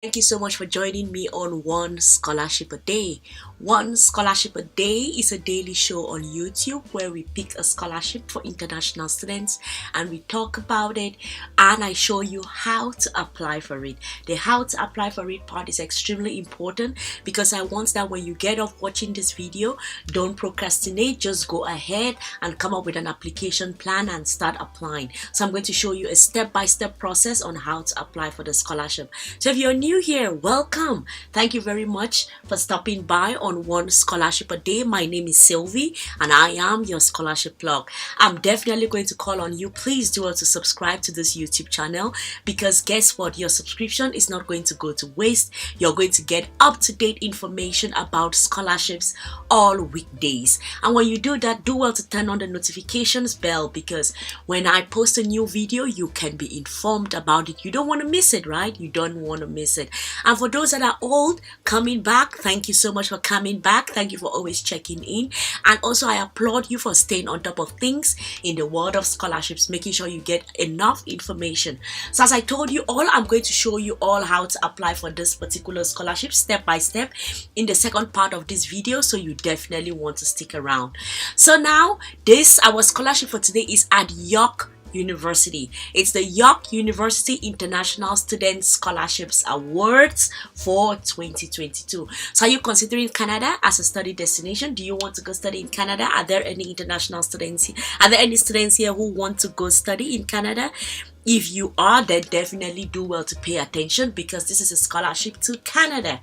Thank you so much for joining me on One Scholarship a Day. One Scholarship a Day is a daily show on YouTube where we pick a scholarship for international students and we talk about it and I show you how to apply for it. The how to apply for it part is extremely important because I want that when you get off watching this video, don't procrastinate, just go ahead and come up with an application plan and start applying. So I'm going to show you a step-by-step process on how to apply for the scholarship. So if you're new here, welcome. Thank you very much for stopping by on One Scholarship a Day. My name is Sylvie and I am your scholarship plug. I'm definitely going to call on you. Please do also subscribe to this YouTube channel because guess what? Your subscription is not going to go to waste. You're going to get up-to-date information about scholarships all weekdays. And when you do that, do well to turn on the notifications bell because when I post a new video, you can be informed about it. You don't want to miss it, right? You don't want to miss it. And for those that are old coming back, thank you so much for coming back. Thank you for always checking in. And also I applaud you for staying on top of things in the world of scholarships, making sure you get enough information. So as I told you all, I'm going to show you all how to apply for this particular scholarship step by step in the second part of this video, so you definitely want to stick around. So now our scholarship for today is at York University. It's the York University International Student Scholarships Awards for 2022. So are you considering Canada as a study destination? Do you want to go study in Canada? Are there any international students here? Are there any students here who want to go study in Canada? If you are, then definitely do well to pay attention because this is a scholarship to Canada.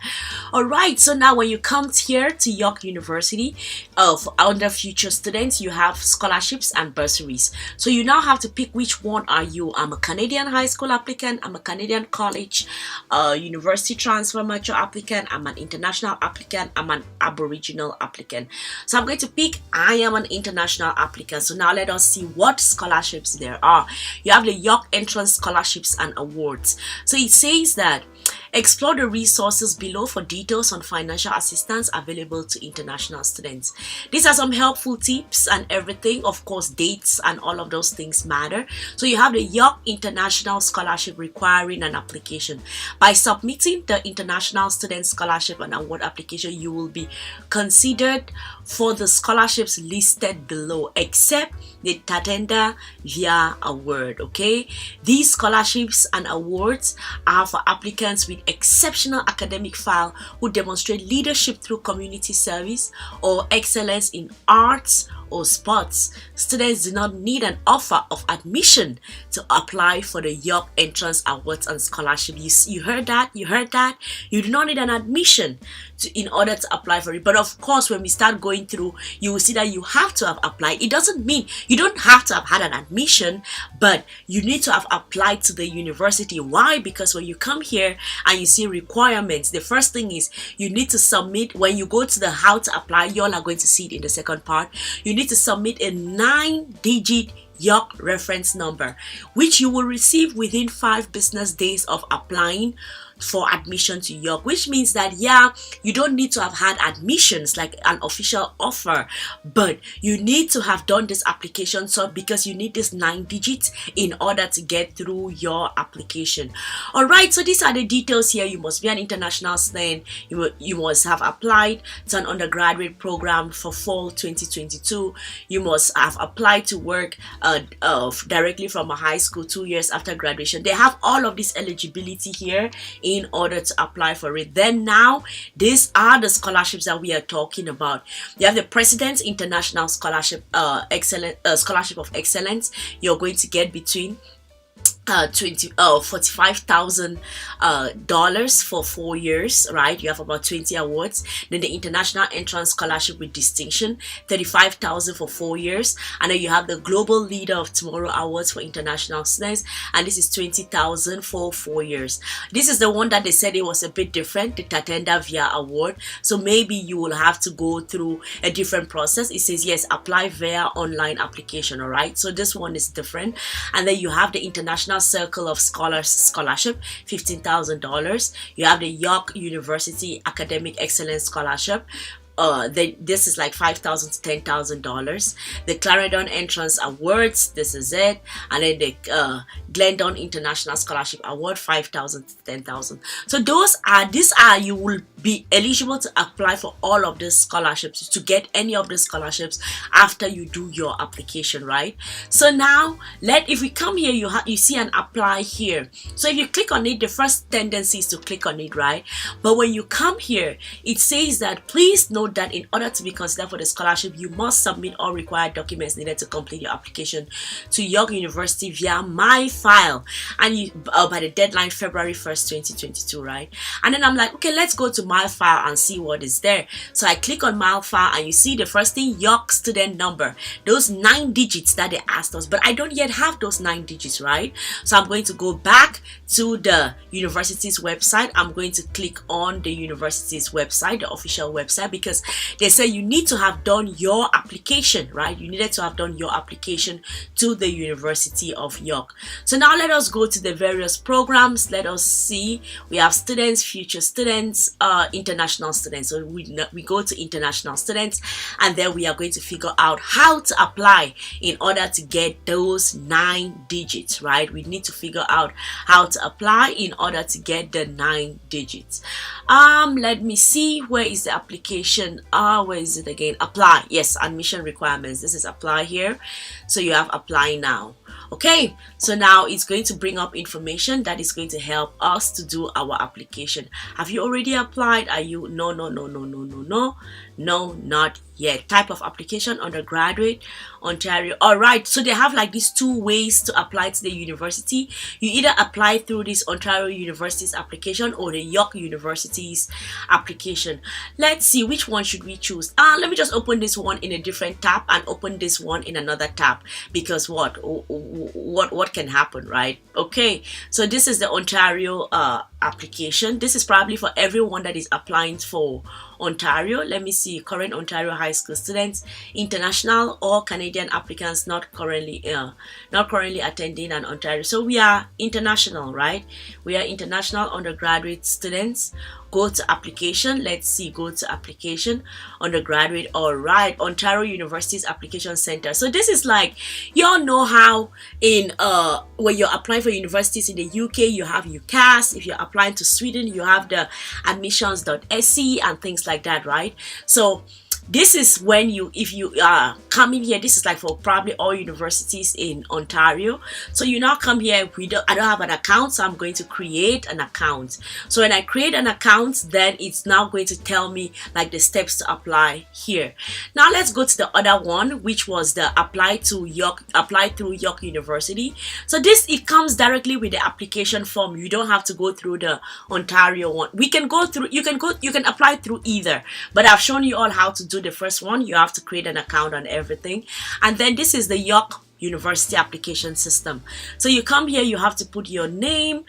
Alright, so now when you come here to York University, under future students, you have scholarships and bursaries. So you now have to pick which one are you. I'm a Canadian high school applicant, I'm a Canadian college, university transfer mature applicant, I'm an international applicant, I'm an aboriginal applicant. So I'm going to pick I am an international applicant. So now let us see what scholarships there are. You have the York Entrance Scholarships and Awards. So it says that explore the resources below for details on financial assistance available to international students. These are some helpful tips and everything. Of course, dates and all of those things matter. So you have the York International Scholarship requiring an application. By submitting the International Student Scholarship and Award application, you will be considered for the scholarships listed below, except the Tatenda Via Award. Okay, these scholarships and awards are for applicants with exceptional academic file who demonstrate leadership through community service or excellence in arts or sports. Students do not need an offer of admission to apply for the York Entrance Awards and Scholarship. You heard that? You heard that? You do not need an admission in order to apply for it. But of course, when we start going through, you will see that you have to have applied. It doesn't mean you don't have to have had an admission, but you need to have applied to the university. Why? Because when you come here and you see requirements, the first thing is you need to submit. When you go to the how to apply, you all are going to see it in the second part. You need to submit a 9-digit York reference number, which you will receive within 5 business days of applying for admission to York, which means that you don't need to have had admissions like an official offer, but you need to have done this application, so because you need this 9 digits in order to get through your application. All right, so these are the details here. You must be an international student. You must have applied to an undergraduate program for fall 2022. You must have applied to work directly from a high school 2 years after graduation. They have all of this eligibility here in order to apply for it. Then now, these are the scholarships that we are talking about. You have the President's International Scholarship, Scholarship of Excellence. You're going to get between $45,000 for 4 years, right? You have about 20 awards. Then the International Entrance Scholarship with Distinction, $35,000 for 4 years. And then you have the Global Leader of Tomorrow Awards for international students, and this is $20,000 for 4 years. This is the one that they said it was a bit different, the Tatenda Via Award. So maybe you will have to go through a different process. It says yes, apply via online application. All right, so this one is different. And then you have the International Circle of Scholars Scholarship, $15,000. You have the York University Academic Excellence Scholarship, this is like $5,000 to $10,000. The Clarendon Entrance Awards, this is it, and then the Glendon International Scholarship Award, $5,000 to $10,000. So these are you will be eligible to apply for all of these scholarships, to get any of the scholarships after you do your application, right? So now if we come here, you see an apply here. So if you click on it, the first tendency is to click on it, right? But when you come here, it says that please note that in order to be considered for the scholarship, you must submit all required documents needed to complete your application to York University via MyFile, and by the deadline February 1st 2022, right? And then I'm like, okay, let's go to MyFile and see what is there. So I click on MyFile, and you see the first thing, York student number, those 9 digits that they asked us, but I don't yet have those 9 digits, right? So I'm going to go back to the university's website. I'm going to click on the university's website, the official website, because they say you need to have done your application, right? You needed to have done your application to the University of York. So now let us go to the various programs. Let us see. We have students, future students, international students. So we go to international students, and then we are going to figure out how to apply in order to get those 9 digits, right? We need to figure out how to apply in order to get the 9 digits. Let me see, where is the application? Where is it again? Apply. Yes, admission requirements. This is apply here. So you have apply now. Okay, so now it's going to bring up information that is going to help us to do our application. Have you already applied? Are you no, not yet. Type of application, undergraduate, Ontario. All right, so they have like these 2 ways to apply to the university. You either apply through this Ontario University's application or the York University's application. Let's see, which one should we choose? Let me just open this one in a different tab and open this one in another tab, because what can happen, right? Okay, so this is the Ontario application. This is probably for everyone that is applying for Ontario. Let me see, current Ontario high school students, international or Canadian applicants not currently attending an Ontario. So we are international, right? We are international undergraduate students. Go to application. Let's see, go to application, undergraduate. All right, Ontario University's application center. So this is like, you all know how in when you're applying for universities in the UK, you have UCAS. If you're applying to Sweden, you have the admissions.se and things like that, right? So this is when if you are coming here, this is like for probably all universities in Ontario. So you now come here, I don't have an account, so I'm going to create an account. So when I create an account, then it's now going to tell me like the steps to apply here. Now let's go to the other one, which was the apply through York University. So it comes directly with the application form. You don't have to go through the Ontario one. You can apply through either, but I've shown you all how to do the first one. You have to create an account and everything, and then this is the York University application system. So you come here, you have to put your name,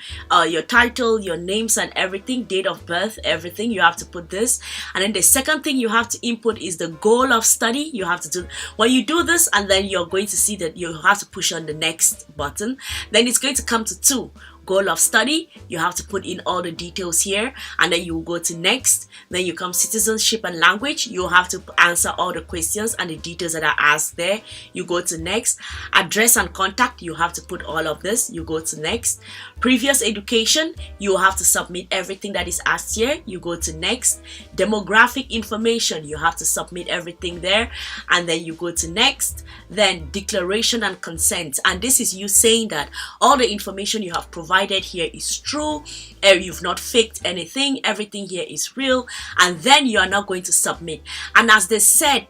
your title, your names and everything, date of birth, everything. You have to put this, and then the second thing you have to input is the goal of study. You have to do, when you do this, and then you're going to see that you have to push on the next button. Then it's going to come to 2. Goal of study, you have to put in all the details here, and then you will go to next. Then you come citizenship and language, you have to answer all the questions and the details that are asked there. You go to next. Address and contact, you have to put all of this. You go to next. Previous education, you have to submit everything that is asked here. You go to next. Demographic information, you have to submit everything there, and then you go to next. Then declaration and consent, and this is you saying that all the information you have provided here is true, you've not faked anything, everything here is real, and then you are now going to submit. And as they said,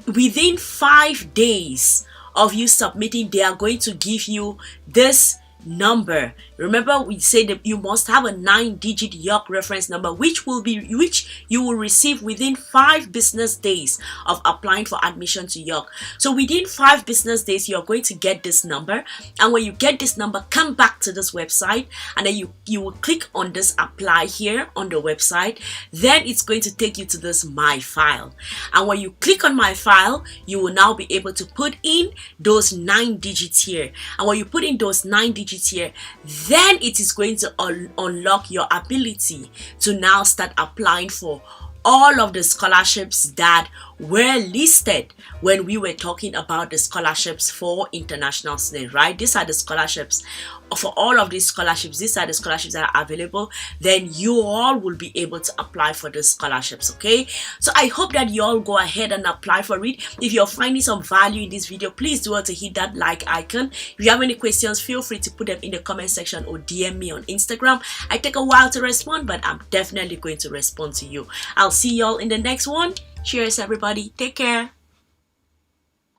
within 5 days of you submitting, they are going to give you this number. Remember, we said that you must have a 9-digit York reference number, which you will receive within 5 business days of applying for admission to York. So within 5 business days, you're going to get this number, and when you get this number, come back to this website, and then you will click on this apply here on the website. Then it's going to take you to this My File, and when you click on My File, you will now be able to put in those 9 digits here, and when you put in those 9 digits here, then it is going to unlock your ability to now start applying for all of the scholarships that were listed when we were talking about the scholarships for international students, right? These are the scholarships. For all of these scholarships, these are the scholarships that are available. Then you all will be able to apply for the scholarships, okay? So I hope that you all go ahead and apply for it. If you're finding some value in this video, please do want to hit that like icon. If you have any questions, feel free to put them in the comment section or DM me on Instagram. I take a while to respond, but I'm definitely going to respond to you. I'll see y'all in the next one. Cheers, everybody. Take care.